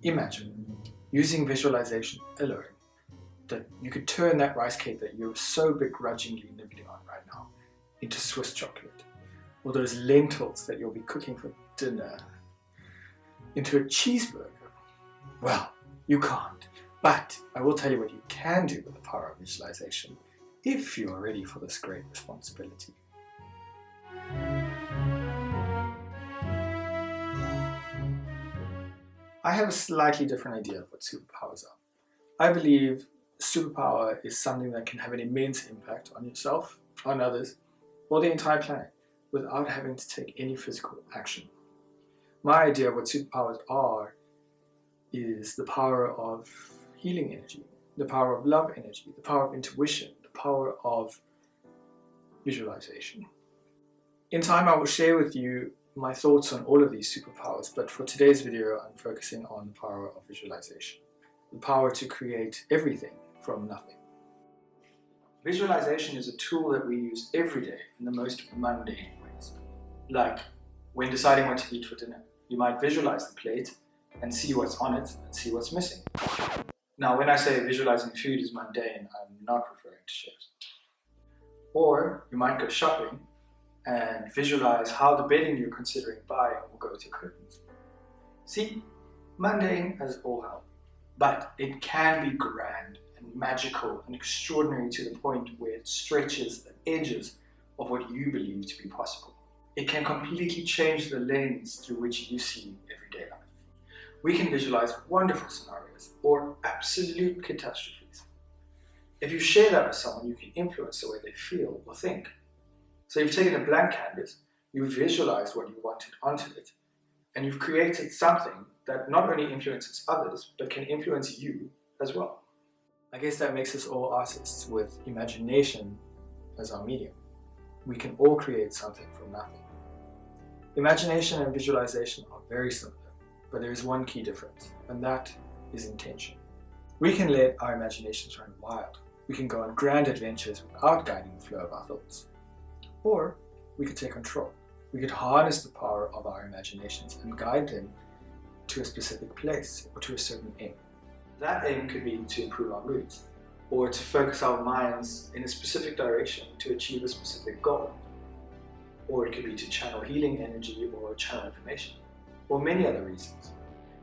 Imagine, using visualization alone, that you could turn that rice cake that you're so begrudgingly nibbling on right now into Swiss chocolate, or those lentils that you'll be cooking for dinner into a cheeseburger. Well, you can't, but I will tell you what you can do with the power of visualization if you are ready for this great responsibility. I have a slightly different idea of what superpowers are. I believe superpower is something that can have an immense impact on yourself, on others, or the entire planet without having to take any physical action. My idea of what superpowers are is the power of healing energy, the power of love energy, the power of intuition, the power of visualization. In time, I will share with you my thoughts on all of these superpowers, but for today's video, I'm focusing on the power of visualization, the power to create everything from nothing. Visualization is a tool that we use every day in the most mundane ways. Like when deciding what to eat for dinner, you might visualize the plate and see what's on it and see what's missing. Now, when I say visualizing food is mundane, I'm not referring to chefs. Or you might go shopping and visualize how the bedding you're considering buying will go with your curtains. See, mundane as all hell, but it can be grand and magical and extraordinary to the point where it stretches the edges of what you believe to be possible. It can completely change the lens through which you see everyday life. We can visualize wonderful scenarios or absolute catastrophes. If you share that with someone, you can influence the way they feel or think. So you've taken a blank canvas, you've visualized what you wanted onto it, and you've created something that not only influences others, but can influence you as well. I guess that makes us all artists with imagination as our medium. We can all create something from nothing. Imagination and visualization are very similar, but there is one key difference, and that is intention. We can let our imaginations run wild. We can go on grand adventures without guiding the flow of our thoughts. Or we could take control. We could harness the power of our imaginations and guide them to a specific place or to a certain aim. That aim could be to improve our moods, or to focus our minds in a specific direction to achieve a specific goal. Or it could be to channel healing energy or channel information, or many other reasons.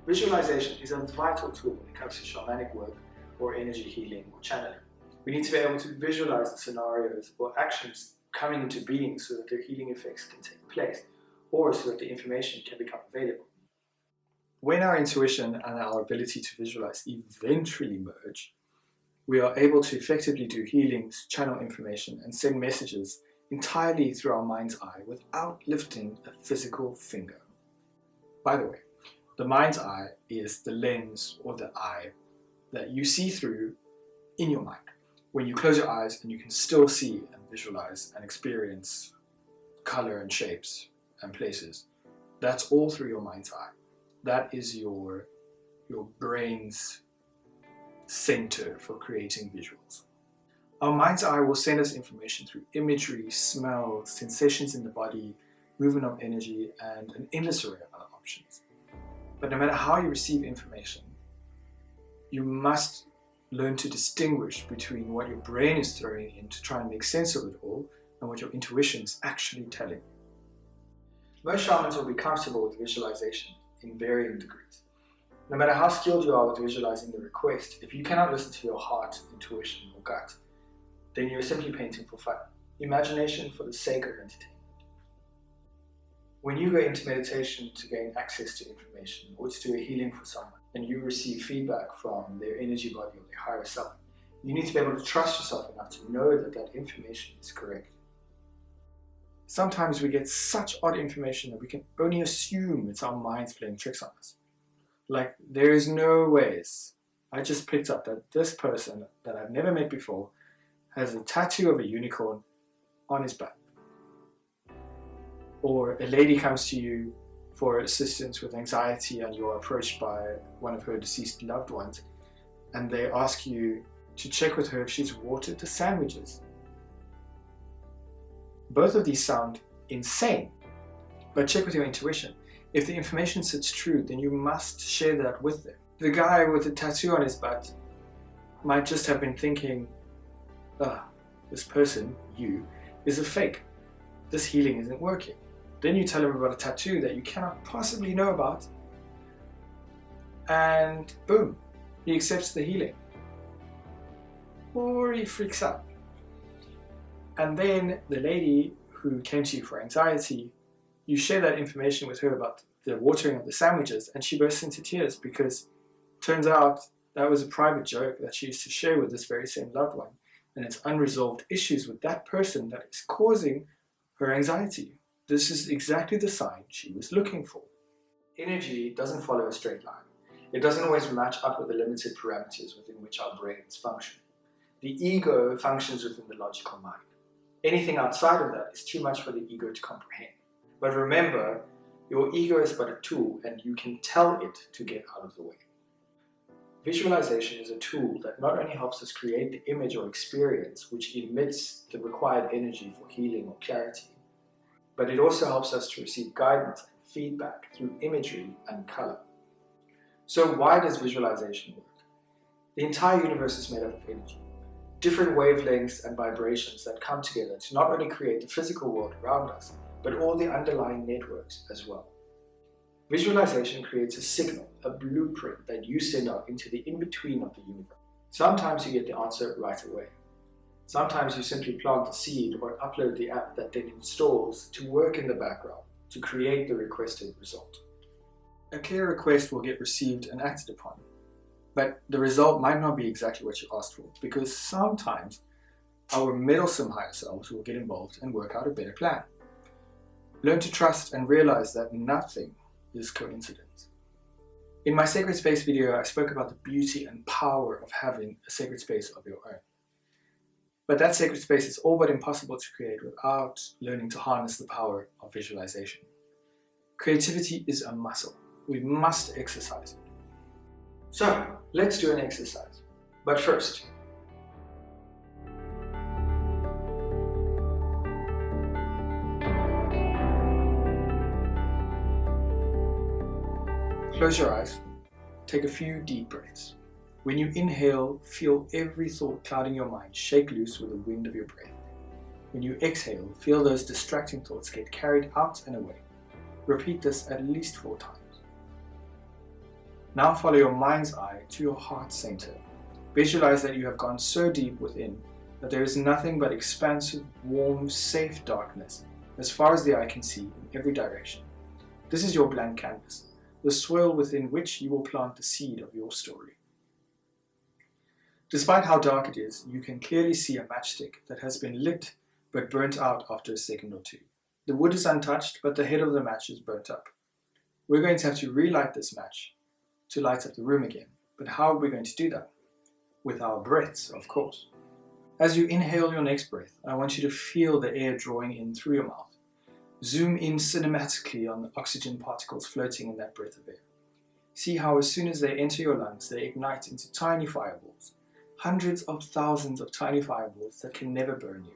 Visualization is a vital tool when it comes to shamanic work or energy healing or channeling. We need to be able to visualize the scenarios or actions coming into being so that their healing effects can take place, or so that the information can become available. When our intuition and our ability to visualize eventually merge, we are able to effectively do healings, channel information, and send messages entirely through our mind's eye without lifting a physical finger. By the way, the mind's eye is the lens or the eye that you see through in your mind. When you close your eyes and you can still see and visualize and experience color and shapes and places, that's all through your mind's eye. That is your brain's center for creating visuals. Our mind's eye will send us information through imagery, smell, sensations in the body, movement of energy, and an endless array of other options. But no matter how you receive information, you must learn to distinguish between what your brain is throwing in to try and make sense of it all and what your intuition is actually telling you. Most shamans will be comfortable with visualization in varying degrees. No matter how skilled you are with visualizing the request, if you cannot listen to your heart, intuition, or gut, then you're simply painting for fun. Imagination for the sake of entertainment. When you go into meditation to gain access to information or to do a healing for someone, and you receive feedback from their energy body or their higher self, you need to be able to trust yourself enough to know that that information is correct. Sometimes we get such odd information that we can only assume it's our minds playing tricks on us. Like, there is no ways. I just picked up that this person that I've never met before has a tattoo of a unicorn on his back. Or a lady comes to you for assistance with anxiety and you're approached by one of her deceased loved ones and they ask you to check with her if she's watered the sandwiches. Both of these sound insane, but check with your intuition. If the information sits true, then you must share that with them. The guy with the tattoo on his butt might just have been thinking, this person, you, is a fake. This healing isn't working. Then you tell him about a tattoo that you cannot possibly know about, and boom, he accepts the healing. Or he freaks out. And then the lady who came to you for anxiety, you share that information with her about the watering of the sandwiches, and she bursts into tears because turns out that was a private joke that she used to share with this very same loved one, and it's unresolved issues with that person that is causing her anxiety. This is exactly the sign she was looking for. Energy doesn't follow a straight line. It doesn't always match up with the limited parameters within which our brains function. The ego functions within the logical mind. Anything outside of that is too much for the ego to comprehend. But remember, your ego is but a tool, and you can tell it to get out of the way. Visualization is a tool that not only helps us create the image or experience which emits the required energy for healing or clarity, but it also helps us to receive guidance and feedback through imagery and color. So why does visualization work? The entire universe is made up of energy, different wavelengths and vibrations that come together to not only create the physical world around us, but all the underlying networks as well. Visualization creates a signal, a blueprint that you send out into the in-between of the universe. Sometimes you get the answer right away. Sometimes you simply plant the seed or upload the app that then installs to work in the background to create the requested result. A clear request will get received and acted upon, but the result might not be exactly what you asked for, because sometimes our meddlesome higher selves will get involved and work out a better plan. Learn to trust and realize that nothing is coincidence. In my sacred space video, I spoke about the beauty and power of having a sacred space of your own. But that sacred space is all but impossible to create without learning to harness the power of visualization. Creativity is a muscle. We must exercise it. So, let's do an exercise. But first, close your eyes, take a few deep breaths. When you inhale, feel every thought clouding your mind shake loose with the wind of your breath. When you exhale, feel those distracting thoughts get carried out and away. Repeat this at least 4 times. Now follow your mind's eye to your heart center. Visualize that you have gone so deep within that there is nothing but expansive, warm, safe darkness as far as the eye can see in every direction. This is your blank canvas, the soil within which you will plant the seed of your story. Despite how dark it is, you can clearly see a matchstick that has been lit but burnt out after a second or two. The wood is untouched, but the head of the match is burnt up. We're going to have to relight this match to light up the room again. But how are we going to do that? With our breaths, of course. As you inhale your next breath, I want you to feel the air drawing in through your mouth. Zoom in cinematically on the oxygen particles floating in that breath of air. See how as soon as they enter your lungs, they ignite into tiny fireballs. Hundreds of thousands of tiny fireballs that can never burn you.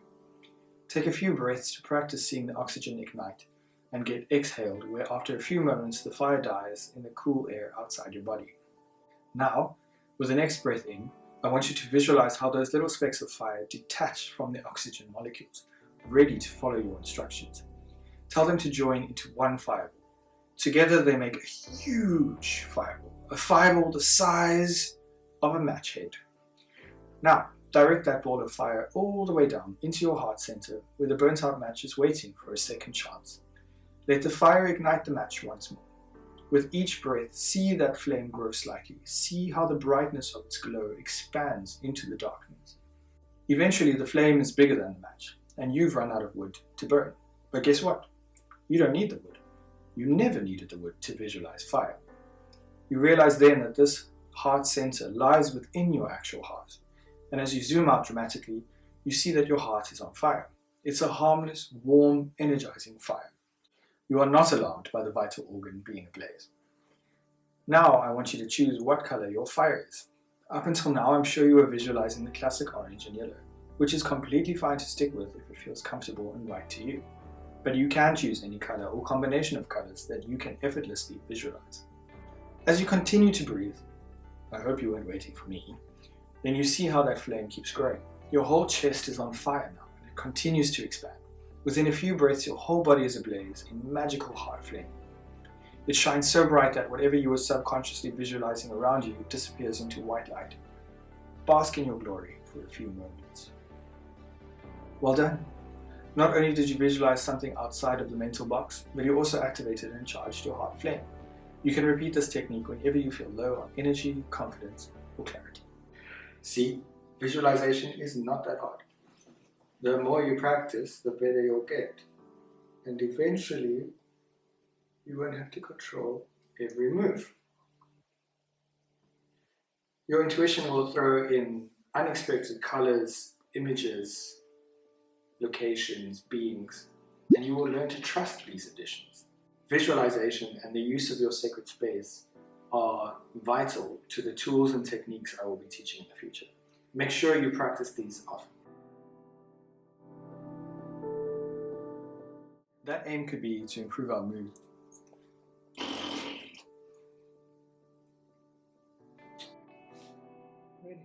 Take a few breaths to practice seeing the oxygen ignite and get exhaled, where after a few moments the fire dies in the cool air outside your body. Now, with the next breath in, I want you to visualize how those little specks of fire detach from the oxygen molecules, ready to follow your instructions. Tell them to join into one fireball. Together they make a huge fireball, a fireball the size of a match head. Now, direct that ball of fire all the way down into your heart center, where the burnt out match is waiting for a second chance. Let the fire ignite the match once more. With each breath, see that flame grow slightly. See how the brightness of its glow expands into the darkness. Eventually, the flame is bigger than the match, and you've run out of wood to burn. But guess what? You don't need the wood. You never needed the wood to visualize fire. You realize then that this heart center lies within your actual heart. And as you zoom out dramatically, you see that your heart is on fire. It's a harmless, warm, energizing fire. You are not alarmed by the vital organ being ablaze. Now I want you to choose what color your fire is. Up until now, I'm sure you were visualizing the classic orange and yellow, which is completely fine to stick with if it feels comfortable and right to you. But you can choose any color or combination of colors that you can effortlessly visualize. As you continue to breathe, I hope you weren't waiting for me, then you see how that flame keeps growing. Your whole chest is on fire now, and it continues to expand. Within a few breaths, your whole body is ablaze in magical heart flame. It shines so bright that whatever you were subconsciously visualizing around you disappears into white light. Bask in your glory for a few moments. Well done. Not only did you visualize something outside of the mental box, but you also activated and charged your heart flame. You can repeat this technique whenever you feel low on energy, confidence, or clarity. See, visualization is not that hard. The more you practice, the better you'll get. And eventually, you won't have to control every move. Your intuition will throw in unexpected colors, images, locations, beings, and you will learn to trust these additions. Visualization and the use of your sacred space are vital to the tools and techniques I will be teaching in the future. Make sure you practice these often. That aim could be to improve our mood. Really?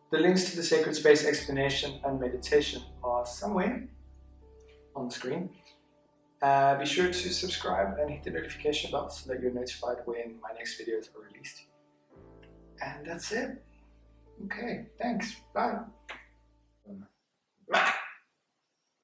The links to the sacred space explanation and meditation are somewhere on the screen. Be sure to subscribe and hit the notification bell so that you're notified when my next videos are released. And that's it. Okay, thanks. Bye.